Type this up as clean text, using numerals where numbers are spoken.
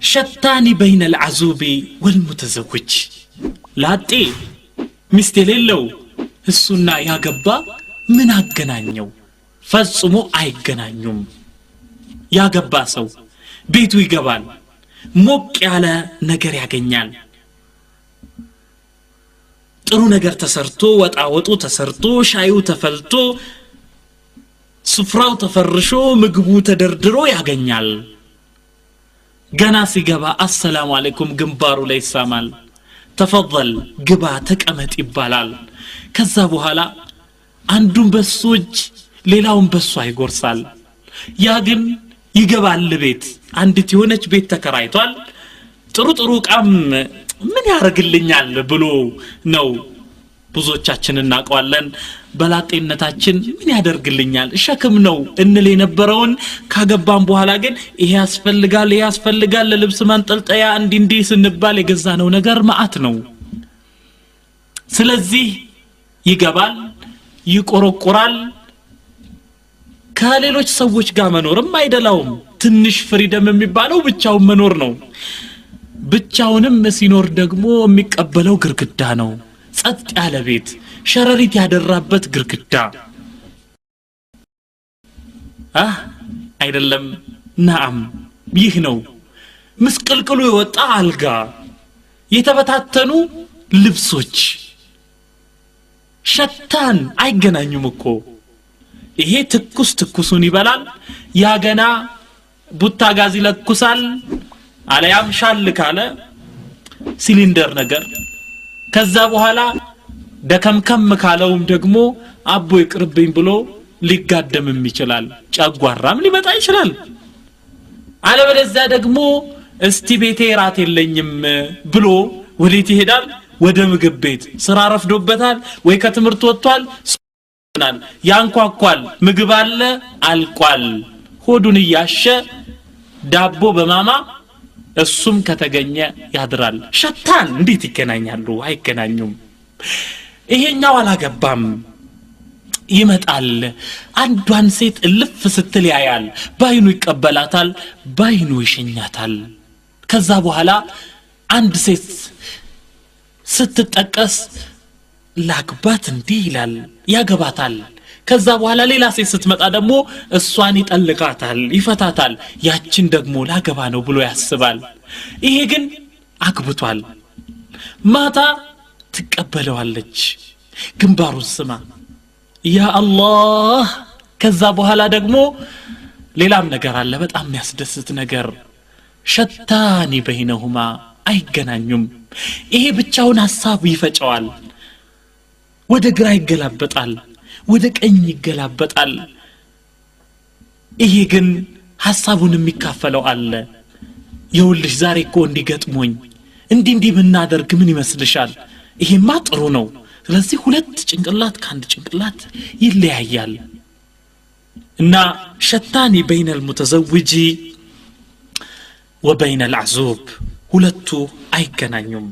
شتان بين العزوب والمتزوج لاطي ሚስት የሌለው እሱና ያገባ ምን አገናኘው ፈጽሞ አይገናኙም ያገባ ሰው ቤቱ ይገባል ሞቅ ያለ ነገር ያገኛል ጥሩ ነገር ተሰርቶ ወጣወጡ ተሰርቶ ሻዩ ተፈልቶ ስፍራው ተፈርሾ ምግቡ ተደርድሮ ያገኛል ገና ሲገባ አሰላሙ አለይኩም ግንባሩ ላይ ይሳማል ተፈضل ግባ ተቀመጥ ይባላል ከዛ በኋላ አንዱን በሱጅ ሌላውን በሱ አይጎርሳል ያ ግን ይገባል ቤት አንዲት የሆነች ቤት ተከራይቷል ጥሩ ቃም ምን ያርግልኛል ብሎ ነው ብዙዎቻችን እናቀዋለን በላጤነታችን ምን ያደርግልኛል ሸክም ነው እንል የነበረውን ካገባን በኋላ ግን ይሄ ያስፈልጋል ለልብስ ማንጠልጠያ እንዲንዲ ስንባል የገዛነው ነገር ማአት ነው ስለዚህ ይገባል ይቆረቆራል ከሌሎች ሰዎች ጋር መኖርም አይደላውም ትንሽ ፍሪደም የሚባለው ብቻውን መኖር ነው ብቻውንም ሲኖር ደግሞ የሚቀበለው ግርግዳ ነው ጸጥ ያለ ቤት ሸረሪት ያደራበት ግርግዳ አይደለም ናም ይህ ነው ምስቅልቅሉ የወጣ አልጋ የተበታተኑ ልብሶች ሸታን አይገናኙም እኮ ይሄ ትኩሱን ይበላል ያገና ቡታ ጋዝ ይለኩሳል አለያም ሻል ካለ ሲሊንደር ነገር ከዛ በኋላ ደከምከም ካለውም ደግሞ አቦ ይቅርብኝ ብሎ ሊጋደምም ይችላል ጫጓራም ሊመጣ ይችላል አለበለዚያ ደግሞ እስቲ ቤቴ ራት የለኝም ብሎ ወዴት ይሄዳል ወደ ምግብ ቤት ስራ ረፍዶበታል ወይ ከትምርት ወጥቷል ያንኳኳል ምግብ አለ አልቋል ሆዱን ያሸ ዳቦ በማማ እሱም ከተገኘ ያድራል ሸታን እንዴት ይገናኛሉ አይገናኙም ይሄኛው አላገባም ይመጣል አንዷን ሴት ልፍ ስትል ያያል ባይኑ ይቀበላታል ባይኑ ይሸኛታል ከዛ በኋላ አንድ ሴት ስትጠቀስ ላግባት እንዴ ይላል ያገባታል ከዛ በኋላ ሌላ ሴት ስትመጣ ደግሞ እሷን ይጠልቃታል ይፈታታል ያችን ደግሞ ላገባ ነው ብሎ ያስባል ይሄ ግን አግብቷል ማታ ትቀበለዋለች ግንባሩን ስማ ያ አላህ ከዛ በኋላ ደግሞ ሌላም ነገር አለ በጣም የሚያስደስት ነገር ሸታኒ በይነሁማ አይገናኙም ይሄ ብቻውን ሐሳብ ይፈጨዋል ወደ ግራ ይገላበጣል ወደ ቀኝ ይገላበጣል ይሄ ግን ሐሳቡን የሚካፈለው አለ ይውልሽ ዛሬ እኮ እንዲገጥሞኝ እንዲ ብናደርግ ምን ይመስልሻል ይሄማ ጥሩ ነው ስለዚህ ሁለት ጭንቅላት ካንድ ጭንቅላት ይለያያል እና ሸታኒ بين المتزوج وبين العزوب ሁለቱ አይገናኙም